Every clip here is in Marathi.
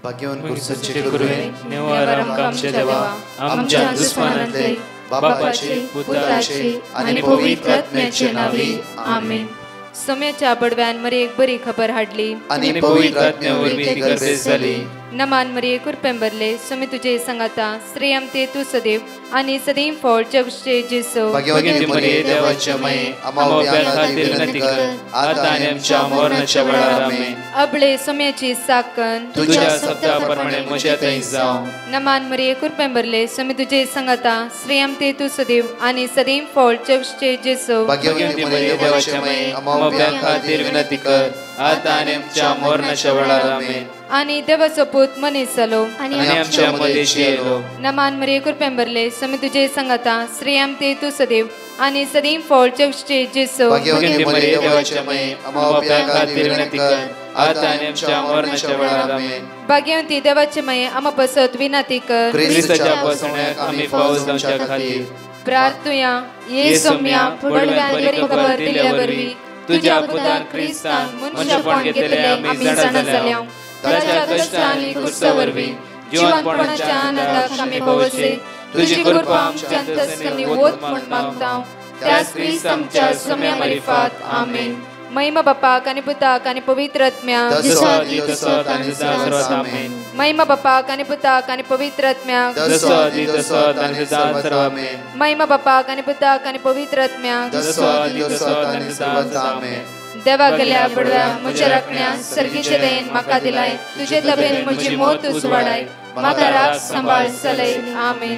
भाग्यवान कुर्सचे गुरुवे निवार आमच्या देवा आमच्या दुश्मनांतले बापाचे पुत्राचे आणि पवित्र आत्म्याचे नावे आमेन. सोम्याच्या बडव्यान मरे एक बरी खबर हाडली आणि पवित्र आत्म्यावर भीती गर्देश झाली. नमान मरे कुरपेंबरले सोमे तुझे संगाता श्रेयम ते तू सदैव आणि सदैव फळ जगचे जेसो. भाग्यवती मरिये देवाच्या माये आम्हा खातीर विनंती कर आता आणि आमच्या मरणाच्या वेळार आमेन. अबळे सोम्याची साकन तुझ्या शब्दाप्रमाणे म्हज्या थंय जावं. नमान मरे कुरपेंबरले सोमे तुझे संगाता श्रेयम ते तू सदैव आणि सदैव फळ जगचे जेसो. भाग्यवती मरिये देवाच्या माये आम्हा खातीर विनंती कर आता आणि आमच्या मरणाच्या वेळार आमेन. आणि देवाचो पूत मनीस जालो आणि आमच्या मदेशी येलो. नमान मरे कुरपेंबरले सोमे तुझे संगाता श्रेयम ते तू सदैव आणि सदैव फळ जगचे जेसो. भाग्यवती मरिये देवाच्या माये आम्हा खातीर विनंती कर आता आणि आमच्या मरणाच्या वेळार आमेन. भाग्यवती देवाचे माये आम्हा पसत विनंती कर ख्रिस्ताच्या पासण्याक आम्ही पावस जावच्या खातीर प्रार्थुया. ये सोम्या बडव्यान बरी खबर दिल्या वरवी तुझ्या पुतान ख्रिस्तान मनुष्यपण घेतले आम्ही जाणा जाल्या. ताच्या कष्टांनी कुर्सावरवी जीवनपणाच्या आनंदाक आम्ही पावसे. तुझी कृपा आमच्या अंतस्करणी वोत म्हण मागता त्याच ख्रिस्त आमच्या सोम्या मरिफात आमेन. महिमा बापाक आणि पुताक आणि पवित्र आत्म्याक महिमा बापाक आणि पुताक आणि पवित्र आत्म्याक महिमा बापाक आणि पुताक आणि पवित्र आत्म्याक देवा गेल्या बडव्या म्हज्या राखण्या सर्गीचे देन म्हाका दिलाय. तुझे तबेन म्हजी मोत उजवाडाय म्हाका राख सांबाळ चलय आमेन.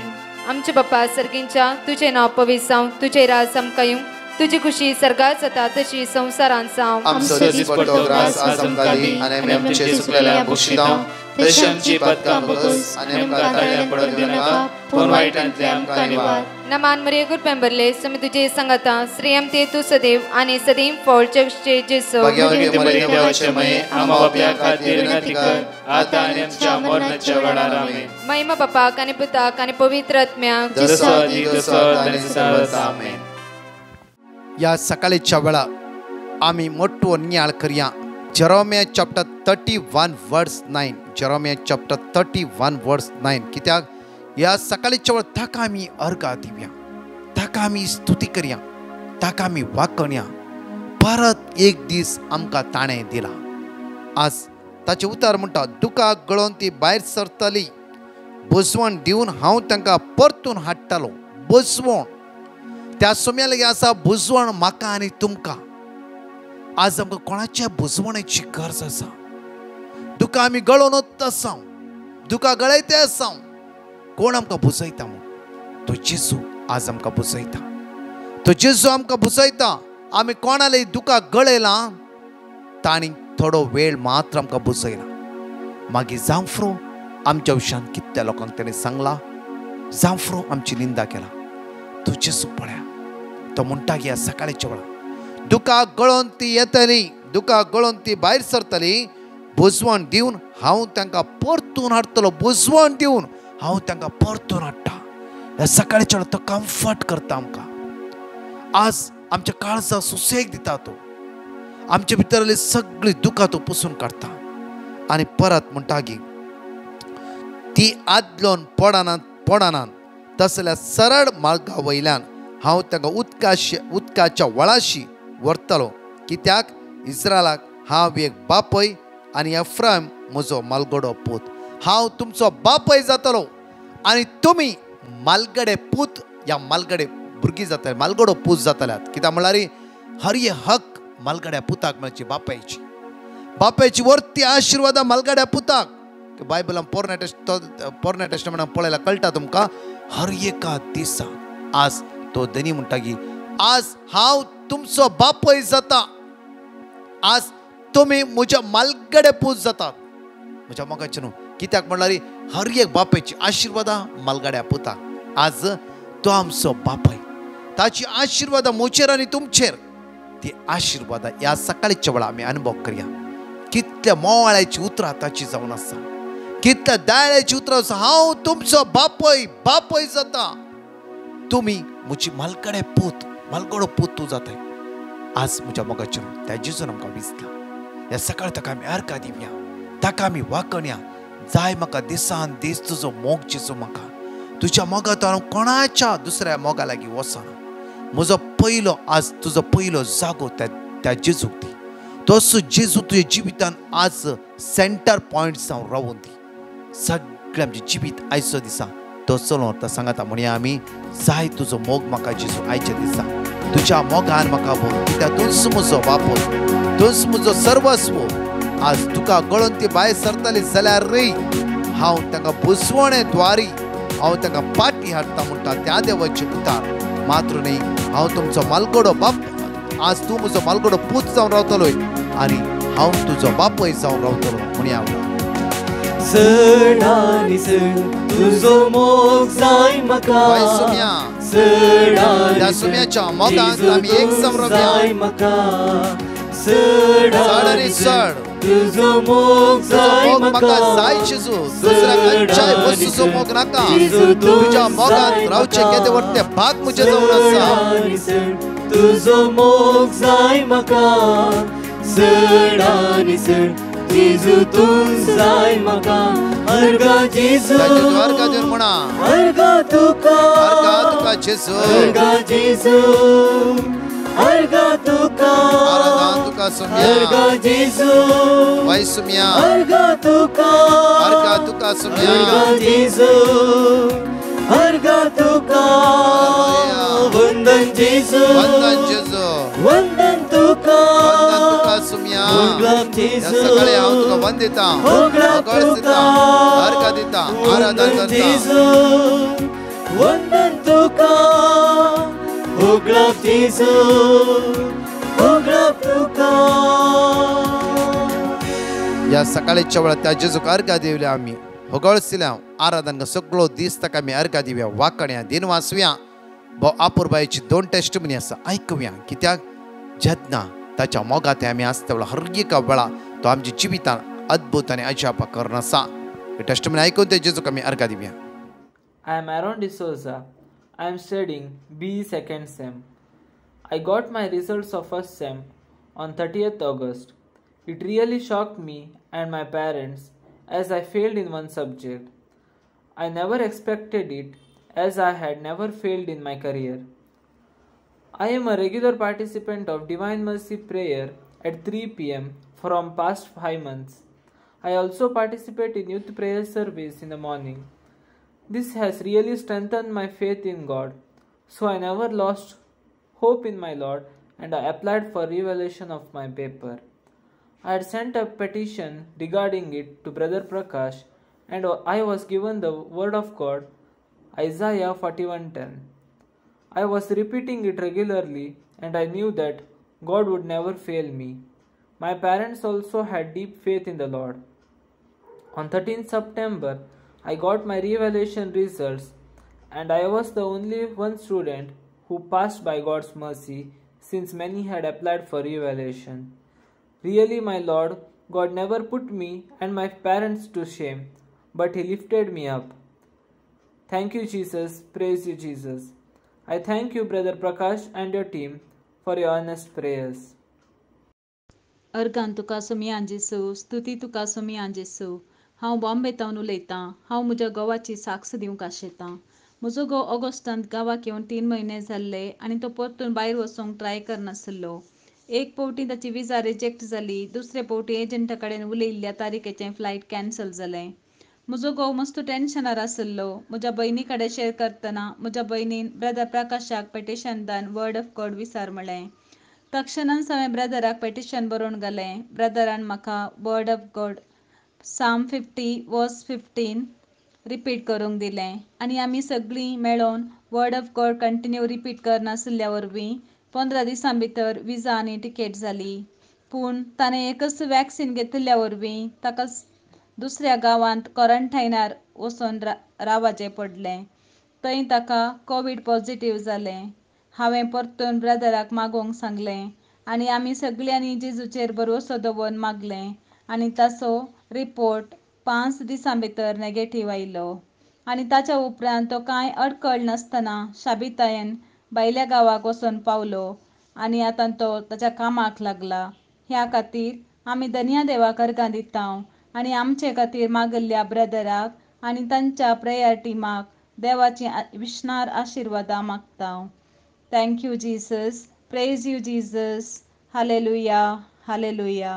आमचे बापा सर्गींच्या तुझे नाव पवित्र जावं. तुझे राज आमकां येवं. तुझी खुशी सर्गात जाता तशी संसारांत जावं. आमचो दिसपट्टो ग्रास आज आमकां दी आनी आमी आमचे सुकलेल्या बक्षितां तशी आमची पातकां बकस आनी आमकां ताळ्या पडत दिनाका पूण वायटांतले आमकां निवार. नमान मरे कुरपेंबरले सोमे तुझे संगाता श्रेयम ते तू सदैव आणि सदैव फळ जगचे जेसो. भाग्यवती मरिये देवाच्या माये आम्हा बापया खातीर विनंती कर आता आनी आमच्या मरणाच्या वेळार आमेन. महिमा बापाक आणि पुताक आणि पवित्र आत्म्याक आमेन. या सकाळीच्या वेळा आम्ही मोठो नियाळ करया. जेरोमिया चॅप्टर 31 वर्स 9. जेरोमिया चॅप्टर 31 वर्स 9. कित्याक या सकाळीच्या वेळ ताका आमी अर्घा दिवया, ताका आमी स्तुती करया, ताका आमी वाकणया. परत एक दीस आमकां ताणें दिला. आज ताचे उतार म्हणटा दुकाक गळोवन ती भायर सरतली. बुजवण दिवन हांव तांकां परतून हाडटलो. बुजवण त्या सोम्यालागी आसा बुजवण म्हाका आनी तुमकां. आज आमकां कोणाच्या बुजवणेची गरज आसा. दुकां आमी गळोवनच आसा, दुकां गळयते आसा. कोण आमकां बुजयता म्हूण? तो जेजू आज आमकां बुजयता. तो जेजू आमकां बुजयता. आमी कोणालाय दुकां गळयलां, ताणी थोडो वेळ मात्र आमकां बुजयला. मागीर जांफ्रो आमच्या विशयान कितल्या लोकांक ताणें सांगला, जांफ्रो आमची निंदा केला. तो जेजू पळया, तो म्हणटा की सकाळच्या वेळा दुकां गळोवन ती येतली, दुकां गळोवन ती भायर सरतली. बुजवण दिवन हांव तांकां परतून हाडटलो. बुजवण दिवन हांव तांकां परतून हाडटा. ह्या सकाळच्या वेळा तो कम्फर्ट करता आमकां. आज आमच्या काळजाक सुसेग दिता. तो आमच्या भितरली सगळी दुकां तो पुसून काडटा. आनी परत म्हणटा की ती आदलोन पडनात तसल्या सरळ मार्गा वयल्यान हांव तांकां उदकाच्या वळाशी व्हरतलो. कित्याक इस्रायलाक हांव एक बापय आनी एफ्रायम म्हजो मालगडो पूत. हांव तुमचो बापय जातलो आनी तुमी मालगडे पूत या मालगडे भुरगीं जातले, मालगडो पूत जातल्यात. कित्याक म्हळ्यार हर हक मालगड्या पुताक मेळची. बापायची वर्ती आशिर्वादा मालगड्या पुताक. बायबलान पोरण्या टेस्टमेंटान पळयल्यार कळटा तुमकां. हर एका दिसा आज तो धनी म्हणटा की आज हांव तुमचो बापय जाता. आज तुमी म्हज्या मालगडे पूत जातात. म्हज्या मोगाचें न्हू. कित्याक म्हणल्यार हर एक बापायची आशिर्वादा मालगड्या पुताक. आज तो आमचो बापय. ताची आशिर्वादा म्हजेर आनी तुमचेर. ती आशिर्वादा ह्या सकाळच्या वेळा आमी अनुभव करया. कितल्या मोवाळ्याची उतरां ताची जावन आसा, कितल्या दाळ्याची उतरां आसा. हांव तुमचो बापय जाता. तुमी म्हजी मालगडे पूत, मालगडो पूत तूं जाताय. आज म्हज्या मोगाचेर त्या जेजून आमकां विसला. ह्या सकाळ ताका आमी अर्घा दिवया, ताका आमी वाकणया. जाय म्हाका दिसान दीस तुजो मोग जेजू म्हाका. तुज्या मोगात हांव कोणाच्या दुसऱ्या मोगा लागीं वचना. म्हजो पयलो आज तुजो पयलो जागो त्या जेजूक दी. तसो जेजू तुज्या जिवितान आज सेंटर पॉयंट जावन रावून दी. सगळें आमचें जिवीत आयचो दिसा तो चलोवन सांगता म्हणया आमी जाय तुजो मोग म्हाका जेजू आयच्या दिसा. तुज्या मोगान म्हाका भर, कित्याकूच म्हजो बापूय, तूंच म्हजो सर्वस्व. आज तुका गळोवन ती भायर सरतली जाल्यार रे हांव तांकां बुसवणे द्वारी हांव तांकां पाटी हाडटा म्हणटा त्या देवाचे उतार. मात्र न्ही हांव तुमचो मालगडो बाप. आज तूं म्हजो मालगडो पूत जावन रावतलोय आनी हांव तुजो बापूय जावन रावतलो म्हणया. चड आनी चड तुजो मोग जाय म्हाका. त्या सुम्याच्या मोगांत आमी एक जावन जाय म्हाका. चड आनी चड तुजो मोग जाय म्हाका. जाय जेजू दुसऱ्या खंयच्याय वस्तूचो मोग नाका. तुज्या मोगांत रावचे केदे वरते भाग म्हजे जावन आसा. तुजो मोग जाय म्हाका. चड आनी चड जेजू तूं जाय म्हाका. अर्गा जेजू अर्गा देव म्हणा. अर्गा तुका जेजू. अर्गा जेजू. अर्गा तुका. आराधना तुका सुम्या. अर्गा जेजू. वै सुम्या. अर्गा तुका. अर्गा तुका सुम्या. अर्गा जेजू. अर्गा तुका. वंदन जेजू. वंदन जेजू. वंदन तुका. वंदन तुका सुम्या. जेजू. सगळे हांव तुका वंदिता. वगळसिता. अर्गा दिता. आराधना करता. वंदन तुका. उगडप जेजू. उगडप तुका. या सकाळच्या वेळा त्या जेजूक अर्घा दिवल्या आमी. होगळसिल्या आराधना सगळो दीस ताका आमी अर्घा दिवया. वाकण्या दिन वाचुया. भो आपुरबायेची 2 टेस्टमनी आसा आयकुया. कित्याक जेन्ना ताच्या मोगात आमी आसता वेळा हर एका वेळा तो आमच्या जिवितान अद्भुत आनी अजाप करून आसा. टेस्टमनी आयकून ते जेजूक आमी अर्घा दिवया. I am Aaron D'Souza. I am studying BE second sem. I got my results of first sem on 30th August. It really shocked me and my parents as I failed in one subject. I never expected it as I had never failed in my career. I am a regular participant of Divine Mercy prayer at 3 p.m. from past 5 months. I also participate in youth prayer service in the morning. This has really strengthened my faith in God, so I never lost hope in my Lord and I applied for revelation of my paper. I had sent a petition regarding it to Brother Prakash and I was given the word of God, Isaiah 41:10. I was repeating it regularly and I knew that God would never fail me. My parents also had deep faith in the Lord. On 13th September, I got my revelation results and I was the only one student who passed by God's mercy since many had applied for revelation. Really, my Lord, God never put me and my parents to shame, but He lifted me up. Thank you, Jesus. Praise you, Jesus. I thank you, Brother Prakash and your team for your earnest prayers. अर्गान तुका सुमयान जेसू. स्तुती तुका सुमयान जेसू. हांव बॉम्बेतावन उलयतां. हांव म्हज्या घोवाची साक्ष दिवंक आशेतां. म्हजो घोव ऑगस्टांत गांवाक येवन 3 म्हयने जाल्ले आनी तो परतून भायर वचूंक ट्राय करनासलो. एक फावटी ताची विजा रिजेक्ट जाली. दुसरे फावटी एजंटा कडेन उलयिल्ल्या तारीखेचें फ्लायट कॅन्सल जालें. म्हजो घोव मस्त टेन्शनार आसलो. म्हज्या भयणी कडेन शेअर करतना म्हज्या भयणीन ब्रदर प्रकाशाक पेटिशन दान वर्ड ऑफ गॉड विचार म्हळें. तक्षणांच हांवें ब्रदराक पेटिशन बरोवन घालें. ब्रदरान म्हाका word of God Psalm 50:15 repeat करूंक दिलें आनी आमी सगळीं मेळोन word of God continue repeat करनासल्या वरवीं 15 दिसां भितर विजा आनी टिकेट जाली. पूण ताणें एकच वॅक्सीन घेतिल्ल्या वरवीं ताका दुसऱ्या गांवांत क्वॉरंटायनार वचून रावचें पडलें. थंय ताका कोवीड पॉझिटिव्ह जालें. हांवें परतून ब्रदराक मागोवंक सांगलें आनी आमी सगळ्यांनी जेजूचेर भरवोसो दवरून मागलें आनी ताचो रिपोर्ट 5 दिसां भितर नॅगेटीव आयलो. आनी ताच्या उपरांत तो कांय अडकळ नासतना शाबितायेन भायल्या गांवाक वचून पावलो आनी आतां तो ताच्या कामाक लागला. ह्या खातीर आमी धन्य देवाक अर्गां दिता आणि आमचे खातीर मागल्ल्या ब्रदराक आणि तांच्या प्रेयर टिमाक देवाची विश्नार आशिर्वादां मागता. Thank you Jesus. Praise you Jesus. Hallelujah, hallelujah.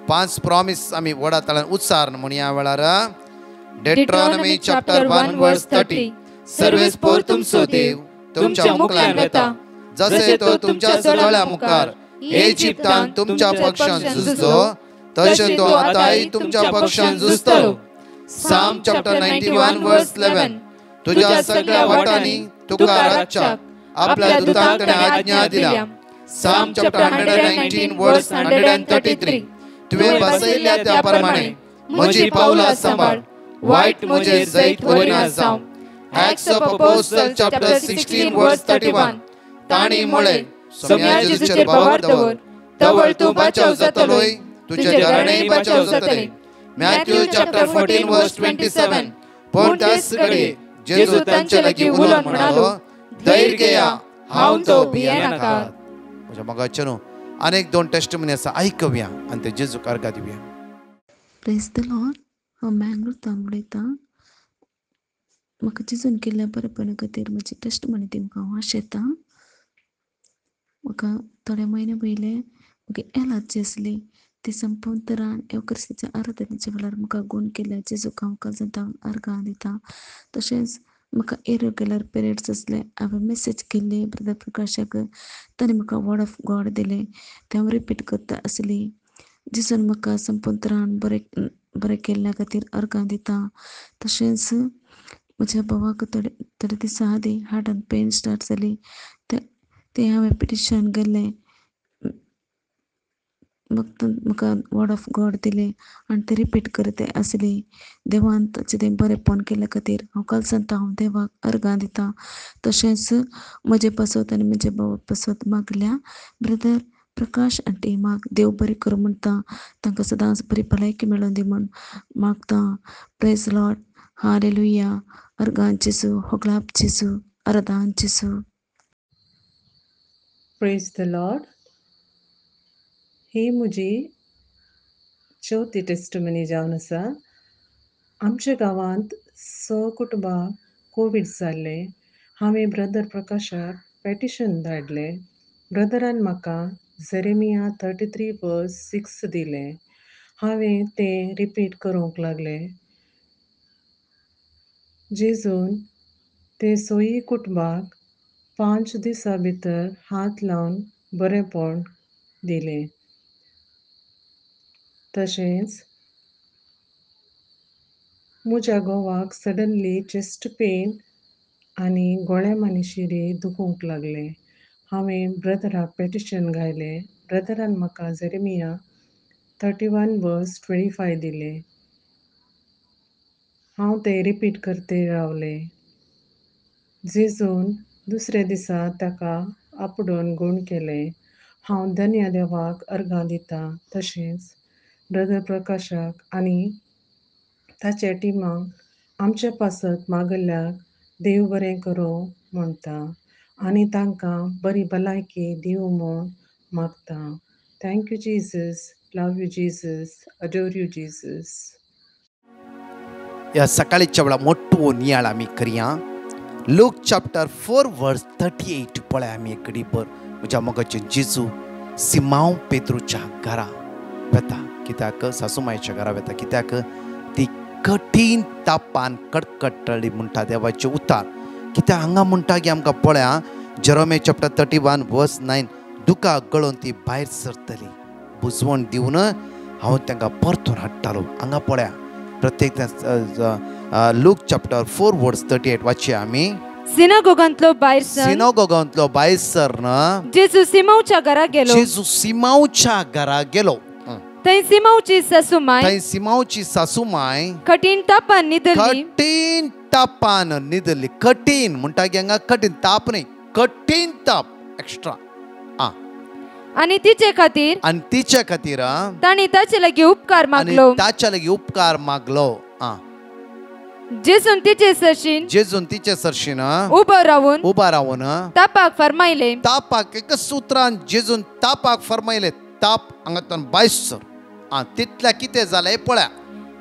5 promise आम्ही वडाताळान उच्चारण म्हणया वेळार डेट्रॉनॉमी चॅप्टर 1 वर्स 30. सर्वेस्पोर तुमचो देव तुमच्या मुखार येता, जसे तो तुमच्या दोळ्या मुखार इजिप्तान तुमच्या पक्षान झुजलो, तसे तो आताही तुमच्या पक्षान झुजतलो. साम चॅप्टर 91 वर्स 11. तुझ्या सगळ्या वाटांनी तुका रातच्याक आपल्या दूतांक ताणें आज्ञा दिल्या. साम चॅप्टर 119 वर्स 133. तुवें बसयल्या त्या प्रमाणे म्हजी पावलां सांबाळ, वायट म्हजे जैत वरिना जावं. Acts of Apostles chapter 16 verse 31. ताणी म्हळे सम्या जेजूचेर बावर दवर, तवळ तूं बचाव जातलोय, तुजे घराणेय बचाव जातले. Matthew chapter 14 verse 27. पण त्याच घडये जेजू तांचे लागीं उलोवन म्हणालो, धैर्य घेया, हांव तो भिये नाकात. म्हज्या मोगाचे न्हू अनेक 2 टेस्टिमनी आसा, आयकव्या आनी ते जेजूक अर्घा दिवया. Praise the Lord. हांव मँगलोरतान उलयतां. म्हाका जेजून केल्ल्या बरेपणा खातीर म्हजी टेस्टिमनी तुमकां हांव आशेतां. म्हाका थोडे म्हयने पयले म्हाका एलार्जी आसली. ती संपूर्ण तरान एवकरिस्तीच्या आराधनेच्या वेळार म्हाका गूण केल्या जेजूक हांव काळजांत अर्घां दितां. तशेंच म्हाका इरेग्युलर पिरियड्स आसले. हांवें मेसेज केल्ली ब्रदर प्रकाशाक, ताणें म्हाका वर्ड ऑफ गॉड दिलें, तें हांव रिपीट करता आसली. जेजून म्हाका संपूर्ण तरान बरें केल्ल्या खातीर अर्घां दितां. तशेंच म्हज्या भावाक थोडे दिसा आदीं हार्टान पेन स्टार्ट जाली. तें हांवें पिटिशन गेल्लें, म्हाका वर्ड ऑफ गॉड दिलें आनी तें रिपीट करता आसली. देवान ताचें तें बरेंपण केल्या खातीर हांव काळजांत हांव देवाक अर्घां दितां. तशेंच म्हजे पासत आनी म्हजे भावा पासत मागल्या ब्रदर प्रकाश आनी टिमाक देव बरें करूं म्हणटा. तांकां सदांच बरी भलायकी मेळोवन दी म्हण मागतां. Praise Lord. हालेलुया. अर्घां जेजू, होगलाप जेजू, आराधन जेजू. Praise the Lord. ही म्हजी चवथी टेस्टिमनी जावन आसा. आमच्या गांवांत 6 कुटुंबांक कोवीड जाल्लें. हांवें ब्रदर प्रकाशाक पेटिशन धाडलें. ब्रदरान म्हाका जेरेमिया 33 वर्स 6 दिलें. हांवें तें रिपीट करूंक लागलें. जेजून ते 6 कुटुंबाक 5 दिसां भितर हात लावन बरेंपण दिलें. तशेंच म्हज्या घोवाक सडनली चेस्ट पेन आनी गोळ्यां आनी शिरी दुखूंक लागलें. हांवें ब्रदराक पेटिशन घायलें. ब्रदरान म्हाका जेरेमिया 31 वर्स 25 दिलें. हांव तें रिपीट करते रावलें. जेजून दुसऱ्या दिसा ताका आपडून गूण केलें. हांव धन्य देवाक अर्घां दितां. तशेंच ब्रदर प्रकाशाक आनी ताच्या टिमाक आमच्या पासत मागल्ल्याक देव बरें करूं म्हणटा आनी तांकां बरी भलायकी दिवं म्हूण मागतां. Thank you Jesus. Love you Jesus. Adore you Jesus. ह्या सकाळीच्या वेळा मोठो नियाळ आमी करया. लूक चॅप्टर 4 वर्स 38 पळय आमी एक घडीभर म्हज्या मोगाचे जेजू सिमांव पेद्रूच्या घरा वेता. कित्याक सासूमायेच्या घरा वेता. कित्याक ती कठीण तापान कडकडटली म्हणटा देवाचे उतार. कित्याक हांगा म्हणटा की आमकां पळया जेरोमे चॅप्टर 31 वर्स 9. दुका गळोवन ती भायर सरतली. बुजवण दिवन हांव तांकां परतून हाडटालो. हांगा पळया प्रत्येक लूक चॅप्टर 4 वर्स 38 वाचया आमी. सिनागोगांतलो भायर सर जेजू सिमांवच्या घरा गेलो. जेजू सिमांवच्या घरा गेलो. थंय सिमांवची सासूमाय कठीण तापान न्हिदली. कठीण म्हणटा की हांगा कठीण ताप न्ही, कठीण ताप एक्स्ट्रा. आनी तिचे खातीर ताणी ताचे लागीं उपकार मागलो. जेजून तिचे सरशीन उबो रावून तापाक फरमायले. तापाक एक सुत्रान जेजून तापाक फरमायले, ताप हांगातल्यान भायर सर. तितल्या कितें जालें पळया.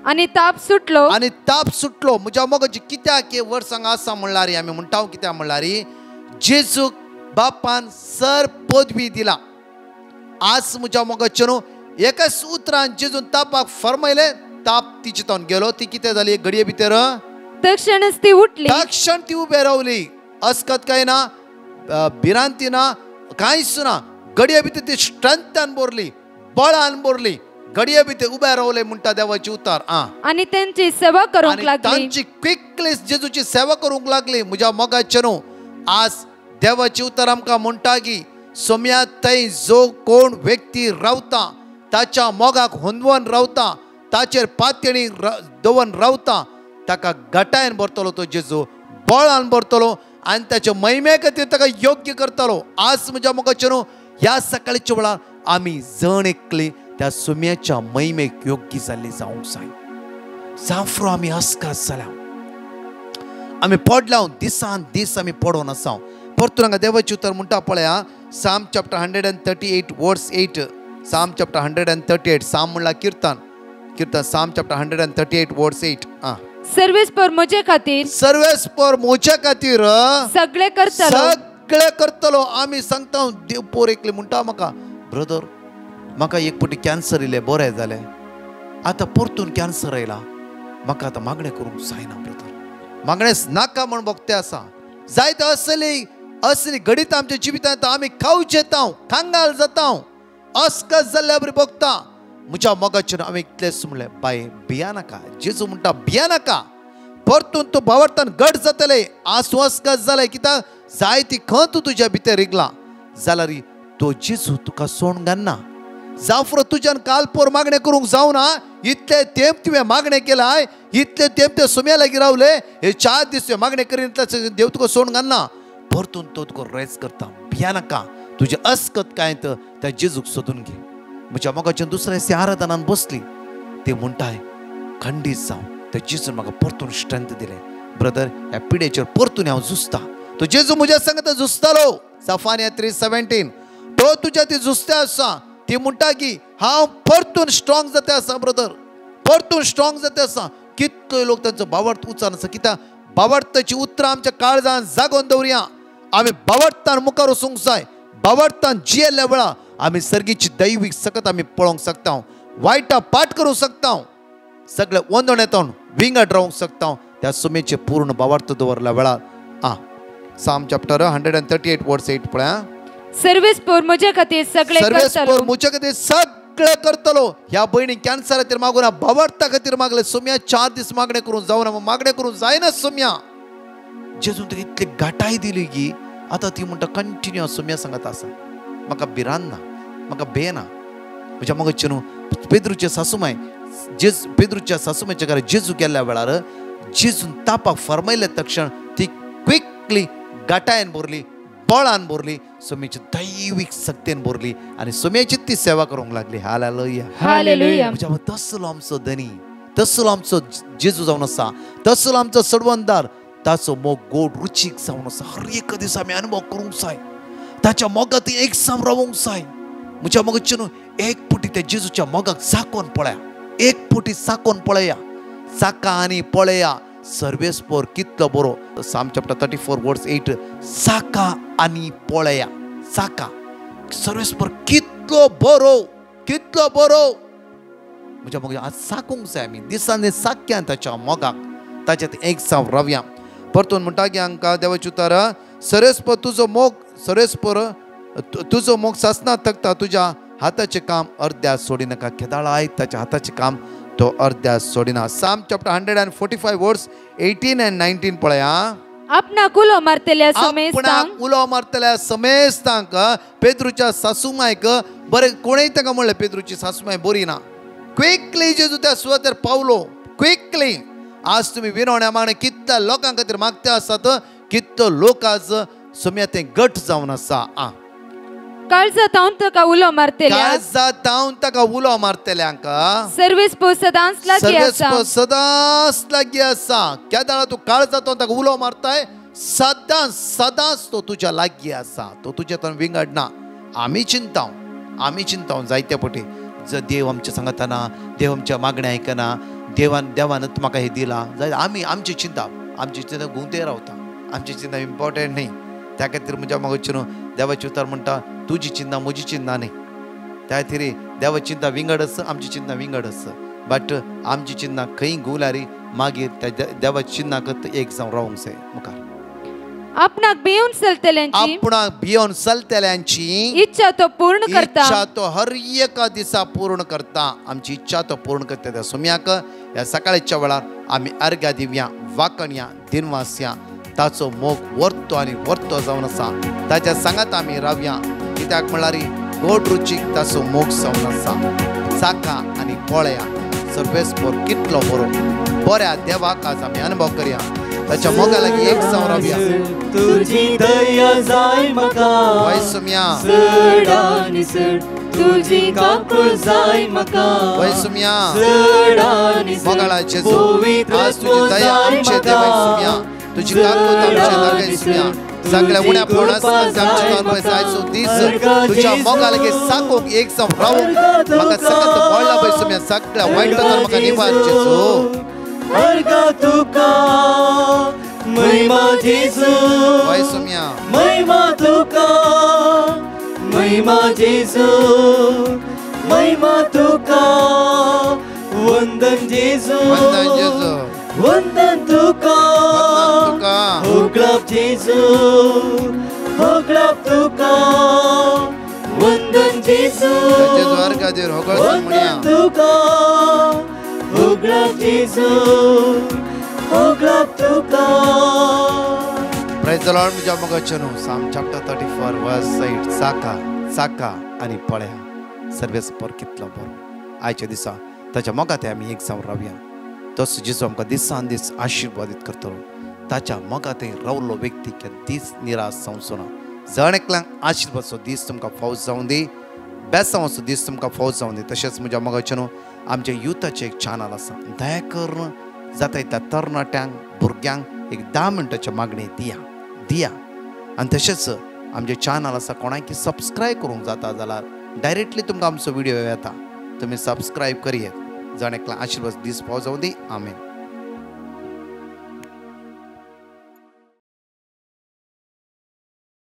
आणि ताप सुटलो. आणि ताप सुटलो. म्हज्या मोगाची कित्याक हे वर्सांग आसा म्हणल्यार आमी म्हणटा कित्याक म्हणल्यार जेजूक बापान सर पदवी दिला. आज म्हज्या मोगाचे न्हू एकाच उतरान जेजून तापाक फरमायले. ताप तिचे तावन गेलो. ती कितें जाली घडये भितर तक्षणच ती उठली. तक्षण ती उबे रावली. अस्कत काय ना, भिरांती ना, कांयच ना. घडये भितर ती स्ट्रेंथान बोरली, बळान बोरली. घडये भितर उबे रावले म्हणटा देवाची उतार. आणि त्यांची सेवा करूंक लागली. तांची क्विकली जेजूची सेवा करूंक लागली. म्हज्या मोगाचे न्हू आज देवाची उतार आमकां म्हणटा की सोम्या थंय जो कोण व्यक्ती रावता ताच्या मोगाक हुंदवन रावता, ताचेर पातळी दवन रावता, ताका गटायन भरतलो तो जेजू, बळान भरतलो आनी ताच्या महिमे खातीर ताका योग्य करतलो. आज म्हज्या मोगाचे न्हू ह्या सकाळच्या वेळार आमी जण एकली त्या सुम्याच्या महिमेक योग्य जाल्ली जावंक जाय. जावफ्रो आमी अस्कात जाल्या आमी पडल्या दिसान दीस आमी पडोन आसा. परतून हांगा देवाची उतर म्हणटा पळया साम चॅप्टर 138 वर्स 8. साम चॅप्टर 138 साम म्हणल्यार कीर्तन. कीर्तन साम चॅप्टर 138 वर्स 8. सर्वेस्पर म्हजे खातीर, सर्वेस्पर म्हजे खातीर सगळे करतलो. सगळे करतलो. आमी सांगता देव पोर एकले म्हणटा म्हाका ब्रदर म्हाका एक फावटी कॅन्सर इले बरें जालें. आतां परतून कॅन्सर आयला. म्हाका आतां मागणें करूंक जायना ब्रदर. मागणेच नाका म्हण भोगते आसा. जायत असली घडीत आमच्या जिवितांत आमी खावचे येता, कांगाल जाता, अस्कत जाल्ल्या बरी भोगता. म्हज्या मोगाचेर हांवें इतलेंच म्हणलें बाय भिया नाका. जेजू म्हणटा भिया नाका. परतून तूं भावार्थान घट जातले. आसूं अस्कत जालें कित्याक जाय ती खंत तुज्या भितर रिगला जाल्यार तो जेजू तुका सोडून घालना. जावफ्रो तुज्यान कालपोर मागणें करूंक जावना. इतले तेंप तुवें मागणें केलाय, इतले तेंप ते सुम्या लागीं रावले. हे 4 दीस तुवें मागणें करीन देव तुका सोडून घालना. परतून तो तुका रेज करता. भिया नाका. तुजें अस्कत काय त्या जेजूक सोदून घे. म्हज्या मोगाच्या दुसऱ्या दिसा आराधनान बसली. ते म्हणटाय खंडीत जावं त्या जेजून म्हाका परतून स्ट्रेंथ दिलें. ब्रदर ह्या पिडेचेर परतून हांव झुजता. तो जेजू म्हज्या सांगता झुजतालो. सफानिया 3:17 तो तुज्या ती झुजते आसा. ती म्हणटा की हांव परतून स्ट्रॉंग जाते आसा ब्रदर, परतून स्ट्रॉंग जाते आसा. कितले लोक तांचो भावार्थ उच्चार आसा. कित्याक भावार्थाची उतरां आमच्या काळजांत जागोवन दवरया. आमी भावार्थान मुखार वचूंक जाय. भावार्थान जियेल्ल्या वेळा आमी सर्गीची दैवीक सकत आमी पळोवंक शकता. वायटा पाठ करूंक शकता. सगळे वंदण येता विंगड रावंक शकता. त्या सुमेचे पूर्ण भावार्थ दवरल्या वेळार साम चॅप्टर 138 वर्स 8 पळया. सर्वेस्पर म्हजे खातीर सगळे करतलो. सर्वेस्पर म्हजे खातीर सगळे करतलो. ह्या बहिणी कॅन्सर खातीर मागून भावार्था खातीर मागले. सुम्या 4 दीस मागणें करूंक जावना. मागणें करूंक जायना सुम्या. जेजून तुका इतली घाटाय दिली की आतां ती म्हणटा कंटिन्यू सुम्या सांगत आसा. म्हाका भिरांत ना, म्हाका भे ना. म्हज्या मोगाचे न्हू पेद्रूचे सासूमाय पेद्रूच्या सासूमायच्या घरा जेजू गेल्ल्या वेळार जेजून तापाक फरमायले तक्षण ती क्विकली घाटायन भरली, बळान भरली, सुम्याची दैवीक सक्तेन भरली आनी सुम्याची ती सेवा करूंक लागली. Hallelujah hallelujah. म्हज्या तसलो आमचो धनी, तसलो आमचो जेजू जावन आसा, तसलो आमचो सडवंदार. ताचो मोग गोड रुचीक जावन आसा. हर एक दीस आमी अनुभव करूंक जाय. ताच्या मोगात एक साम रावूंक जाय. म्हज्या मोगाचे न्हू एक फावटी त्या जेजूच्या मोगाक चाकोन पळया. एक फावटी चाकोन पळया. चाका आनी पळया सर्वेस्पर कितलो बरो. साम चॅप्टर 34 वर्स 8 चाका आनी पळया. चाका सर्वेस्पर कितलो बरो, कितलो बरो. म्हज्या मोगाक आज चाकूंक जाय. आमी दिसान दीस चाक्या ताच्या मोगाक ताच्यात एक साम रावया. परतून म्हणटा की हांकां देवाची उतर सर्वेस्पर तुजो मोग, सर्वेस्पर तुजो मोग सासना थकता. तुज्या हाताचें काम अर्द्या सोडिनाका. केदाळाय ताच्या हाताचें काम तो अर्द्या सोडिना. साम चॅप्टर 145 वर्स 18 and 19 पळया. आपणाक उलो मारतल्या समेस्तांक, उलो मारतल्या समेस्तांक पेद्रूच्या सासूमायक बरें कोणेय ताका म्हणलें पेद्रूची सासूमाय बरी ना. क्विकली जेजू त्या सुवातेर पावलो. क्विकली. आज तुम्ही विनवण्या मागणें कितल्या लोकां खातीर मागता आसात. कितलो लोक आज सुम्या तें घट जावन आसा. काळजात हांव ताका उलो मारतल्या, काळजात हांव ताका उलो मारतल्यांक. सर्वेस्पर सदांच लागीं आसा. सर्वेस्पर सदांच लागीं आसा. केदाळ तूं काळजात ताका उलो मारताय सदांच सदांच तो तुज्या लागीं आसा. तो तुज्या थंय विंगड ना. आमी चिंताव जायते फावटी देव आमच्या सांगतना, देव आमच्या मागण्या आयकना, देवानच म्हाका हे दिला जाल्यार आमी आमची चिंता गुंते रावता. आमची चिंता इम्पॉर्टंट न्ही. त्या खातीर म्हज्या मागोचे न्हू देवाचे उतर म्हणटा तुजी चिंता म्हजी चिंता न्ही. त्या खातीर देवाची चिंता विंगड आसा, आमची चिंता विंगड आसा. बट आमची चिंता खंय गुंवल्यार मागीर त्या देवाची चिंताकत एक जावन रावंक जाय. मुखार आपणाक भियोन चलतल्यांची इच्छा तो पूर्ण करता. इच्छा तो हर एका दिसा पूर्ण करता. आमची इच्छा तो पूर्ण करता. त्या सुम्याक ह्या सकाळच्या वेळार आमी अर्घ्या दिवया, वाकणया, दिनवासया. ताचो मोग वर्तो आनी वर्तो जावन आसा. ताच्या सांगात आमी रावया. कित्याक म्हळ्यार गोड रुचीक ताचो मोग जावन आसा. चाका आनी पोळ्या सर्वेस्पर कितलो बरो. बऱ्या देवाक आज आमी अनुभव करया. ताच्या मोगा लागीं एक जावन रावया. तुझी दया जाय म्हाका वय सुम्या, चड आनी चड तुझी काकूळ जाय म्हाका वय सुम्या, चड आनी चड मोगाळा जेजू पवित्र आज तुझी दया आमचे देव सुम्या, तुझी काकूळ आमचे लागीं सुम्या. सगळ्या उण्या पडस आमचे जायचो दीस तुझ्या मोगा लागीं साकोक एक जावन रावून म्हाका सगळ्यात बोळला पळय सुम्या. सगळ्या वायटांतल्यान म्हाका निवार जेजू. अर्गा तुका महिमा जेजू, वय सुम्या, महिमा तुका, महिमा जेजू, महिमा तुका. वंदन जेजू, वंदन जेजू, वंदन तुका, वंदन तुका. होगलाप जेजू, होगलाप तुका. वंदन जेजू, जेजू अर्घा देर होगळ म्हणया. वंदन तुका, होगलाप जेजू, होगलाप तुका. Praise the Lord. म्हज्या मोगाचे न्हू साम चॅप्टर 34 वर्स 8. चाका आनी पोळ्या सर्वेस्पर कितलो बरो. आयच्या दिसा ताच्या मोगात आमी एक जावन रावया. तसो जेजू आमकां दिसान दीस आशिर्वादीत करतलो. ताच्या मोगात रावलो व्यक्ती दीस निराश जावचो ना. जण एकल्यांक आशिर्वादचो दीस तुमकां फावत जावं दी. बेसांवाचो दीस तुमकां फावत जावं दी. तशेंच म्हज्या मोगाचे न्हू आमच्या युथाचें एक चॅनल आसा. दया करून जाता त्या तरणाट्यांक भुरग्यांक एक 10 मिनटाची मागणी दिया. आनी तशेंच आमचें चॅनल आसा कोणाक सबस्क्रायब करूंक जाता जाल्यार डायरेक्टली तुमकां आमचो व्हिडिओ येता. तुमी सबस्क्रायब करियेत. जण एकला आशिर्वाद दीस फावत जावं दी. आमेन.